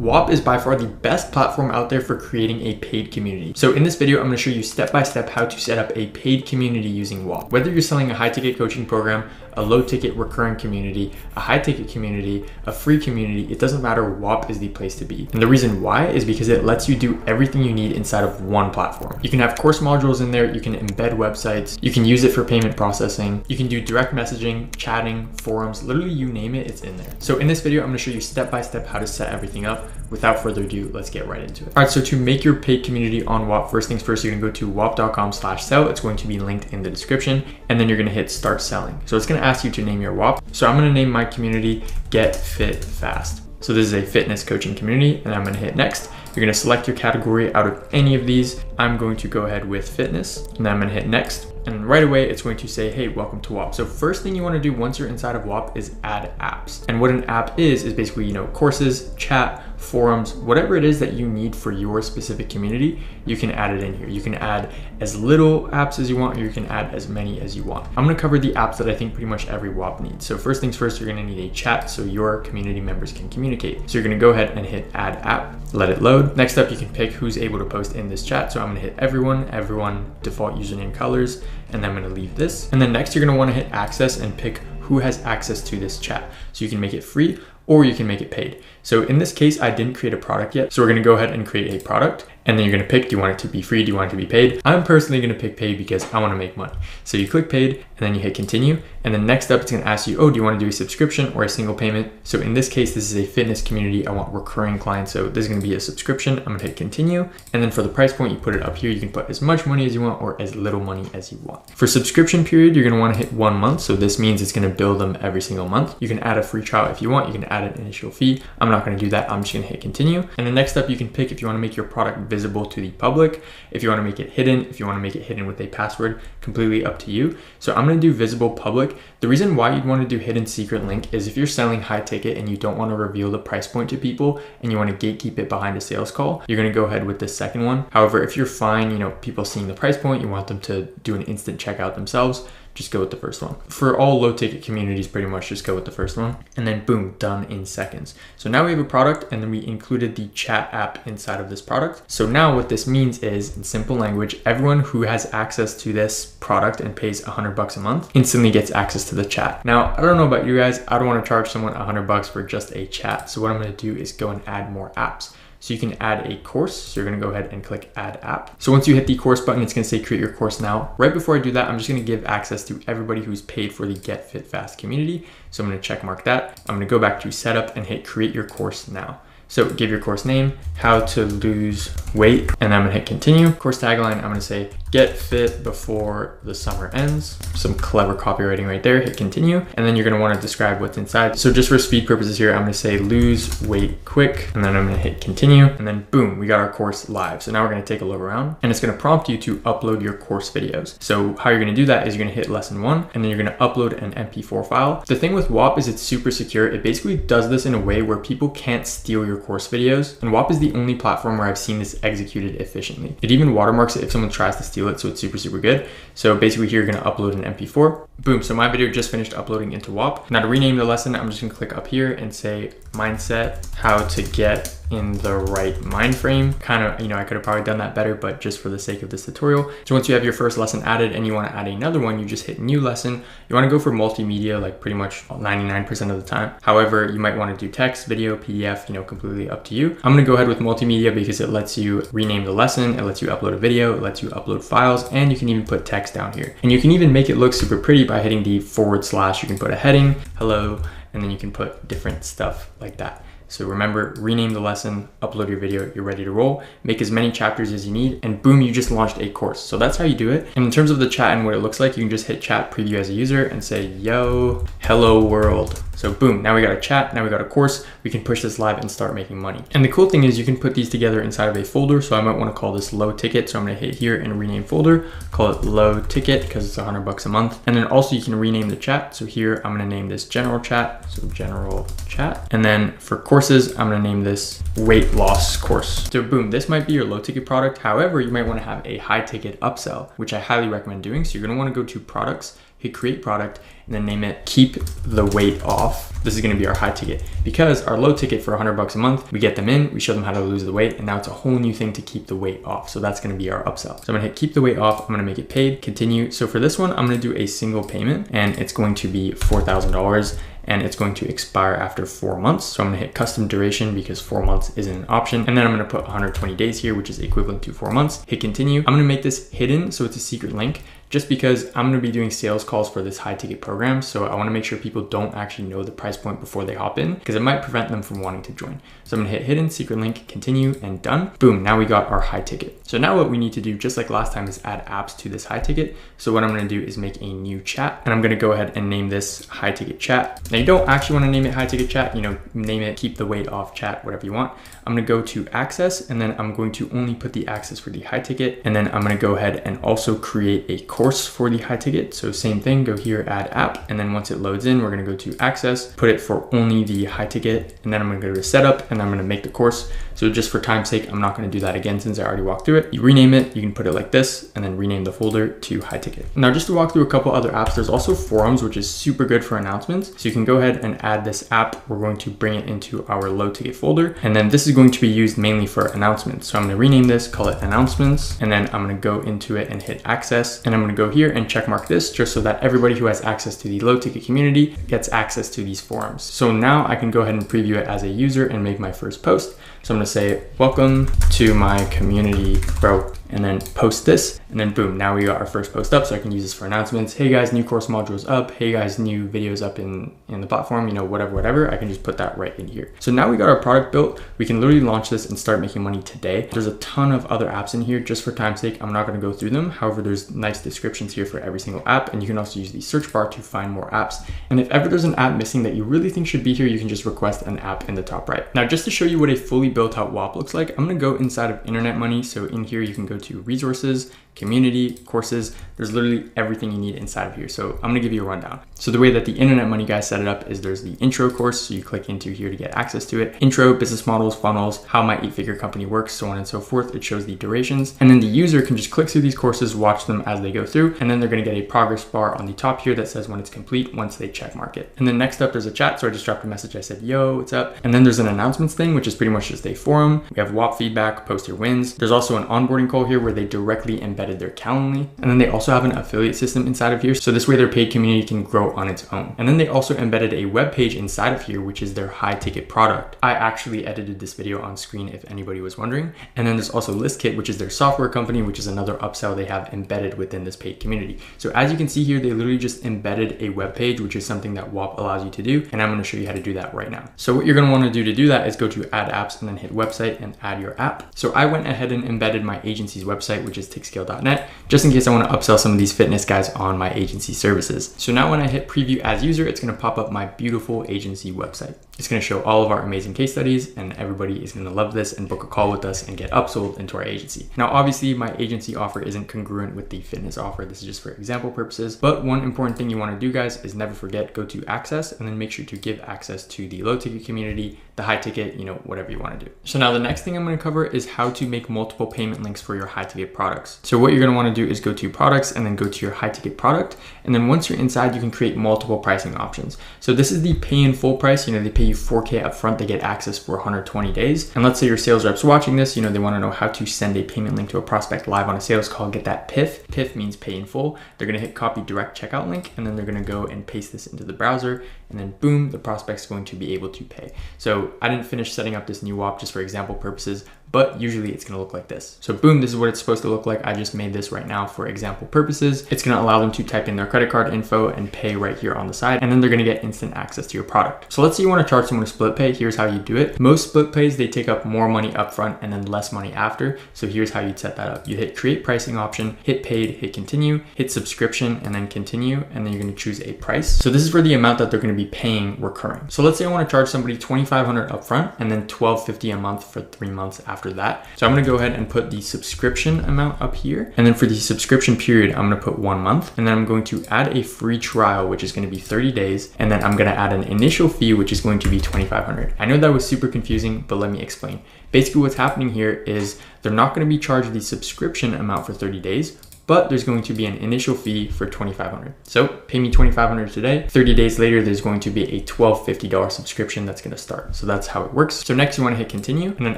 Whop is by far the best platform out there for creating a paid community. So in this video, I'm going to show you step by step how to set up a paid community using Whop. Whether you're selling a high ticket coaching program, a low ticket recurring community, a high ticket community, a free community, it doesn't matter, Whop is the place to be. And the reason why is because it lets you do everything you need inside of one platform. You can have course modules in there, you can embed websites, you can use it for payment processing, you can do direct messaging, chatting, forums, literally you name it, it's in there. So in this video, I'm going to show you step by step how to set everything up. Without further ado, let's get right into it. All right, so to make your paid community on Whop, first things first, you're gonna go to whop.com/sell. It's going to be linked in the description, and then you're gonna hit start selling. So it's gonna ask you to name your Whop. So I'm gonna name my community Get Fit Fast. So this is a fitness coaching community, and I'm gonna hit next. You're gonna select your category out of any of these. I'm going to go ahead with fitness, and then I'm gonna hit next. And right away, it's going to say, hey, welcome to Whop. So first thing you wanna do once you're inside of Whop is add apps. And what an app is basically, courses, chat, forums, whatever it is that you need for your specific community, you can add it in here. You can add as little apps as you want, or you can add as many as you want. I'm gonna cover the apps that I think pretty much every Whop needs. So first things first, you're gonna need a chat so your community members can communicate. So you're gonna go ahead and hit add app, let it load. Next up, you can pick who's able to post in this chat. So I'm gonna hit everyone, default username colors, and then I'm gonna leave this. And then next, you're gonna wanna hit access and pick who has access to this chat. So you can make it free or you can make it paid. So in this case, I didn't create a product yet. So we're gonna go ahead and create a product, and then you're gonna pick, do you want it to be free? Do you want it to be paid? I'm personally gonna pick paid because I wanna make money. So you click paid, and then you hit continue. And then next up, it's gonna ask you, oh, do you wanna do a subscription or a single payment? So in this case, this is a fitness community. I want recurring clients. So this is gonna be a subscription. I'm gonna hit continue. And then for the price point, you put it up here. You can put as much money as you want or as little money as you want. For subscription period, you're gonna wanna hit 1 month. So this means it's gonna bill them every single month. You can add a free trial if you want. You can add an initial fee. I'm not gonna do that. I'm just gonna hit continue. And then next up, you can pick if you wanna make your product visible to the public, if you wanna make it hidden, if you wanna make it hidden with a password, completely up to you. So I'm gonna do visible public. The reason why you'd wanna do hidden secret link is if you're selling high ticket and you don't wanna reveal the price point to people and you wanna gatekeep it behind a sales call, you're gonna go ahead with the second one. However, if you're fine, people seeing the price point, you want them to do an instant checkout themselves, just go with the first one. For all low ticket communities, pretty much just go with the first one, and then boom, done in seconds. So now we have a product, and then we included the chat app inside of this product. So now what this means is, in simple language, everyone who has access to this product and pays $100 a month instantly gets access to the chat. Now, I don't know about you guys, I don't want to charge someone $100 for just a chat. So what I'm going to do is go and add more apps. So you can add a course. So you're gonna go ahead and click add app. So once you hit the course button, it's gonna say create your course now. Right before I do that, I'm just gonna give access to everybody who's paid for the Get Fit Fast community. So I'm gonna check mark that. I'm gonna go back to setup and hit create your course now. So give your course name, how to lose weight, and I'm gonna hit continue. Course tagline, I'm gonna say, get fit before the summer ends. Some clever copywriting right there, hit continue. And then you're gonna wanna describe what's inside. So just for speed purposes here, I'm gonna say lose weight quick, and then I'm gonna hit continue. And then boom, we got our course live. So now we're gonna take a look around, and it's gonna prompt you to upload your course videos. So how you're gonna do that is you're gonna hit lesson 1, and then you're gonna upload an MP4 file. The thing with Whop is it's super secure. It basically does this in a way where people can't steal your course videos. And Whop is the only platform where I've seen this executed efficiently. It even watermarks it if someone tries to steal it, so it's super, super good. So basically here, you're gonna upload an MP4. Boom, so my video just finished uploading into Whop. Now to rename the lesson, I'm just gonna click up here and say mindset, how to get in the right mind frame. Kind of, I could have probably done that better, but just for the sake of this tutorial. So once you have your first lesson added and you wanna add another one, you just hit new lesson. You wanna go for multimedia, like pretty much 99% of the time. However, you might wanna do text, video, PDF, completely up to you. I'm gonna go ahead with multimedia because it lets you rename the lesson, it lets you upload a video, it lets you upload files, and you can even put text down here. And you can even make it look super pretty by hitting the /. You can put a heading, hello, and then you can put different stuff like that. So remember, rename the lesson, upload your video, you're ready to roll, make as many chapters as you need, and boom, you just launched a course. So that's how you do it. And in terms of the chat and what it looks like, you can just hit chat preview as a user and say, yo, hello world. So boom, now we got a chat, now we got a course, we can push this live and start making money. And the cool thing is you can put these together inside of a folder. So I might wanna call this low ticket. So I'm gonna hit here and rename folder, call it low ticket because it's $100 a month. And then also you can rename the chat. So here I'm gonna name this general chat. So general chat. And then for courses, I'm gonna name this weight loss course. So boom, this might be your low ticket product. However, you might wanna have a high ticket upsell, which I highly recommend doing. So you're gonna wanna go to products, hit create product, and then name it keep the weight off. This is gonna be our high ticket, because our low ticket for $100 a month, we get them in, we show them how to lose the weight, and now it's a whole new thing to keep the weight off. So that's gonna be our upsell. So I'm gonna hit keep the weight off, I'm gonna make it paid, continue. So for this one, I'm gonna do a single payment, and it's going to be $4,000. And it's going to expire after 4 months. So I'm gonna hit custom duration because 4 months isn't an option. And then I'm gonna put 120 days here, which is equivalent to 4 months. Hit continue. I'm gonna make this hidden, so it's a secret link, just because I'm gonna be doing sales calls for this high ticket program. So I wanna make sure people don't actually know the price point before they hop in, because it might prevent them from wanting to join. So I'm gonna hit hidden, secret link, continue, and done. Boom, now we got our high ticket. So now what we need to do, just like last time, is add apps to this high ticket. So what I'm gonna do is make a new chat, and I'm gonna go ahead and name this high ticket chat. Now you don't actually wanna name it high ticket chat, name it keep the weight off chat, whatever you want. I'm gonna go to access, and then I'm going to only put the access for the high ticket. And then I'm gonna go ahead and also create a course for the high ticket. So same thing, go here, add app. And then once it loads in, we're gonna go to access, put it for only the high ticket. And then I'm gonna go to setup, and I'm gonna make the course. So just for time's sake, I'm not gonna do that again since I already walked through it. You rename it, you can put it like this, and then rename the folder to high ticket. Now just to walk through a couple other apps, there's also forums, which is super good for announcements. So you can go ahead and add this app. We're going to bring it into our low ticket folder. And then this is going to be used mainly for announcements. So I'm gonna rename this, call it announcements. And then I'm gonna go into it and hit access. And I'm gonna go here and check mark this just so that everybody who has access to the low ticket community gets access to these forums. So now I can go ahead and preview it as a user and make my first post. So I'm gonna say, welcome to my community, bro, and then post this, and then boom, now we got our first post up. So I can use this for announcements. Hey guys, new course modules up. Hey guys, new videos up in the platform, whatever. I can just put that right in here. So now we got our product built. We can literally launch this and start making money today. There's a ton of other apps in here. Just for time's sake, I'm not gonna go through them. However, there's nice descriptions here for every single app, and you can also use the search bar to find more apps. And if ever there's an app missing that you really think should be here, you can just request an app in the top right. Now, just to show you what a fully built out Whop looks like, I'm gonna go inside of Internet Money. So in here, you can go to resources, community, courses. There's literally everything you need inside of here. So I'm gonna give you a rundown. So the way that the Internet Money guys set it up is there's the intro course. So you click into here to get access to it. Intro, business models, funnels, how my 8-figure company works, so on and so forth. It shows the durations. And then the user can just click through these courses, watch them as they go through. And then they're gonna get a progress bar on the top here that says when it's complete, once they check mark it. And then next up, there's a chat. So I just dropped a message. I said, yo, what's up? And then there's an announcements thing, which is pretty much just a forum. We have Whop feedback, post your wins. There's also an onboarding call here where they directly embedded their Calendly. And then they also have an affiliate system inside of here. So this way their paid community can grow on its own. And then they also embedded a web page inside of here, which is their high ticket product. I actually edited this video on screen if anybody was wondering. And then there's also ListKit, which is their software company, which is another upsell they have embedded within this paid community. So as you can see here, they literally just embedded a web page, which is something that Whop allows you to do. And I'm going to show you how to do that right now. So what you're going to want to do that is go to add apps and then hit website and add your app. So I went ahead and embedded my agency's website, which is tickscale.net, just in case I want to upsell some of these fitness guys on my agency services. So now when I hit preview as user, it's going to pop up my beautiful agency website. It's going to show all of our amazing case studies, and everybody is going to love this and book a call with us and get upsold into our agency. Now, obviously my agency offer isn't congruent with the fitness offer. This is just for example purposes, but one important thing you want to do, guys, is never forget, go to access and then make sure to give access to the low ticket community, the high ticket, whatever you want to do. So now the next thing I'm going to cover is how to make multiple payment links for your high ticket products. So what you're going to want to do is go to products and then go to your high ticket product. And then once you're inside, you can create multiple pricing options. So this is the pay in full price. They pay you $4K up front. They get access for 120 days. And let's say your sales reps watching this, they want to know how to send a payment link to a prospect live on a sales call, get that PIF. PIF means pay in full. They're going to hit copy direct checkout link, and then they're going to go and paste this into the browser, and then boom, the prospect's going to be able to pay. So I didn't finish setting up this new Whop just for example purposes, but usually it's going to look like this. So boom, this is what it's supposed to look like. I just made this right now for example purposes. It's going to allow them to type in their credit card info and pay right here on the side, and then they're going to get instant access to your product. So let's say you want to charge someone a split pay. Here's how you do it. Most split pays, they take up more money up front and then less money after. So here's how you'd set that up. You hit create pricing option, hit paid, hit continue, hit subscription, and then continue, and then you're going to choose a price. So this is for the amount that they're going to be paying recurring. So let's say I want to charge somebody $2,500 upfront and then $1,250 a month for 3 months after that. So I'm going to go ahead and put the subscription amount up here. And then for the subscription period, I'm going to put 1 month, and then I'm going to add a free trial, which is going to be 30 days. And then I'm going to add an initial fee, which is going to be $2,500. I know that was super confusing, but let me explain. Basically what's happening here is they're not going to be charged the subscription amount for 30 days, but there's going to be an initial fee for $2,500. So pay me $2,500 today. 30 days later, there's going to be a $1,250 subscription that's going to start. So that's how it works. So next you want to hit continue. And then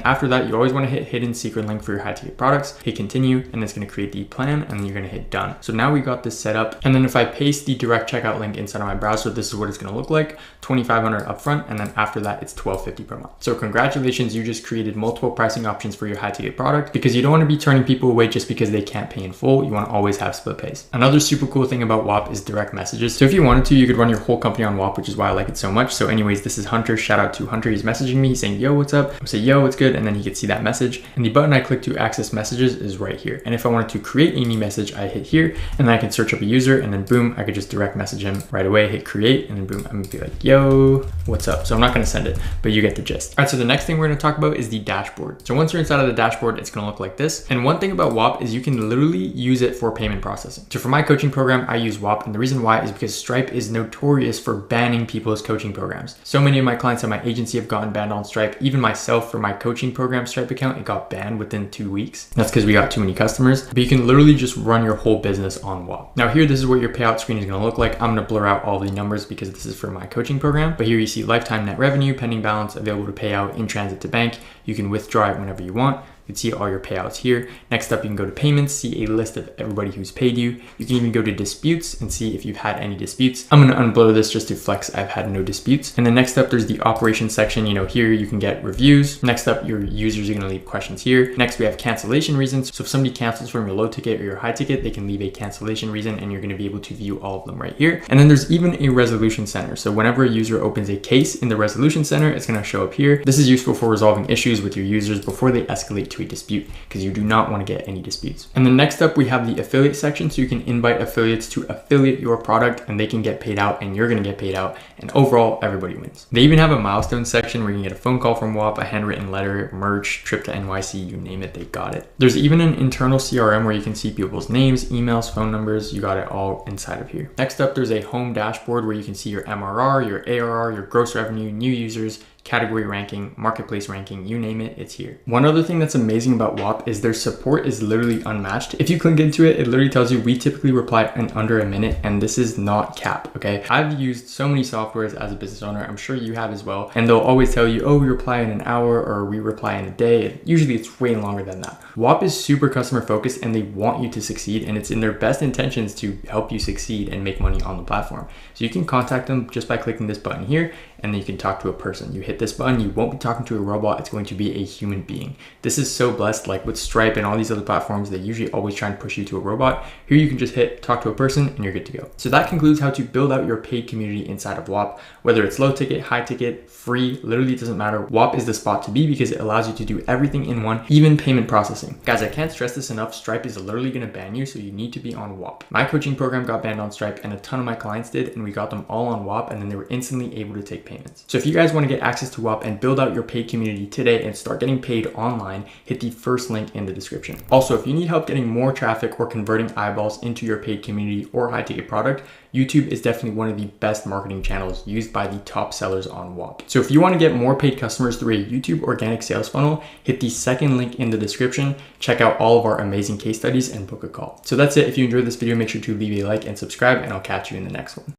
after that, you always want to hit hidden secret link for your high ticket products, hit continue, and it's going to create the plan, and then you're going to hit done. So now we got this set up. And then if I paste the direct checkout link inside of my browser, this is what it's going to look like. $2,500 upfront. And then after that, it's $1,250 per month. So congratulations, you just created multiple pricing options for your high ticket product, because you don't want to be turning people away just because they can't pay in full. You want to always have split pays. Another super cool thing about Whop is direct messages. So if you wanted to, you could run your whole company on Whop, which is why I like it so much. So anyways, this is Hunter. Shout out to Hunter. He's messaging me. He's saying, yo, what's up? I say, yo, what's good? And then he could see that message. And the button I click to access messages is right here. And if I wanted to create a new message, I hit here, and then I can search up a user, and then boom, I could just direct message him right away, hit create, and then boom, I'm gonna be like, yo, what's up? So I'm not gonna send it, but you get the gist. All right, so the next thing we're gonna talk about is the dashboard. So once you're inside of the dashboard, it's gonna look like this. And one thing about Whop is you can literally use it for payment processing. So for my coaching program, I use Whop, and the reason why is because Stripe is notorious for banning people's coaching programs. So many of my clients at my agency have gotten banned on Stripe. Even myself, for my coaching program Stripe account, it got banned within 2 weeks. That's because we got too many customers. But you can literally just run your whole business on Whop. Now here, this is what your payout screen is gonna look like. I'm gonna blur out all the numbers because this is for my coaching program. But here you see lifetime net revenue, pending balance, available to pay out, in transit to bank. You can withdraw it whenever you want. You can see all your payouts here. Next up, you can go to payments, see a list of everybody who's paid you. You can even go to disputes and see if you've had any disputes. I'm gonna unblur this just to flex I've had no disputes. And then next up, there's the operations section. You know, here you can get reviews. Next up, your users are gonna leave questions here. Next, we have cancellation reasons. So if somebody cancels from your low ticket or your high ticket, they can leave a cancellation reason, and you're gonna be able to view all of them right here. And then there's even a resolution center. So whenever a user opens a case in the resolution center, it's gonna show up here. This is useful for resolving issues with your users before they escalate to a dispute, because you do not want to get any disputes. And then next up, we have the affiliate section. So you can invite affiliates to affiliate your product, and they can get paid out, and you're going to get paid out, and overall everybody wins. They even have a milestone section where you can get a phone call from Whop, a handwritten letter, merch, trip to NYC, you name it, they got it. There's even an internal CRM where you can see people's names, emails, phone numbers. You got it all inside of here. Next up, there's a home dashboard where you can see your MRR, your ARR, your gross revenue, new users, category ranking, marketplace ranking, you name it, it's here. One other thing that's amazing about Whop is their support is literally unmatched. If you click into it, it literally tells you we typically reply in under a minute, and this is not cap, okay? I've used so many softwares as a business owner, I'm sure you have as well, and they'll always tell you, oh, we reply in an hour, or we reply in a day. Usually it's way longer than that. Whop is super customer focused, and they want you to succeed, and it's in their best intentions to help you succeed and make money on the platform. So you can contact them just by clicking this button here, and then you can talk to a person. You hit this button, you won't be talking to a robot, it's going to be a human being. This is so blessed. Like with Stripe and all these other platforms, they usually always try and push you to a robot. Here you can just hit talk to a person and you're good to go. So that concludes how to build out your paid community inside of Whop. Whether it's low ticket, high ticket, free, literally it doesn't matter. Whop is the spot to be because it allows you to do everything in one, even payment processing. Guys, I can't stress this enough. Stripe is literally gonna ban you, so you need to be on Whop. My coaching program got banned on Stripe, and a ton of my clients did, and we got them all on Whop, and then they were instantly able to take payments. So if you guys want to get access to Whop and build out your paid community today and start getting paid online, hit the first link in the description. Also, if you need help getting more traffic or converting eyeballs into your paid community or high ticket product, YouTube is definitely one of the best marketing channels used by the top sellers on Whop. So if you want to get more paid customers through a YouTube organic sales funnel, hit the second link in the description, check out all of our amazing case studies, and book a call. So that's it. If you enjoyed this video, make sure to leave a like and subscribe, and I'll catch you in the next one.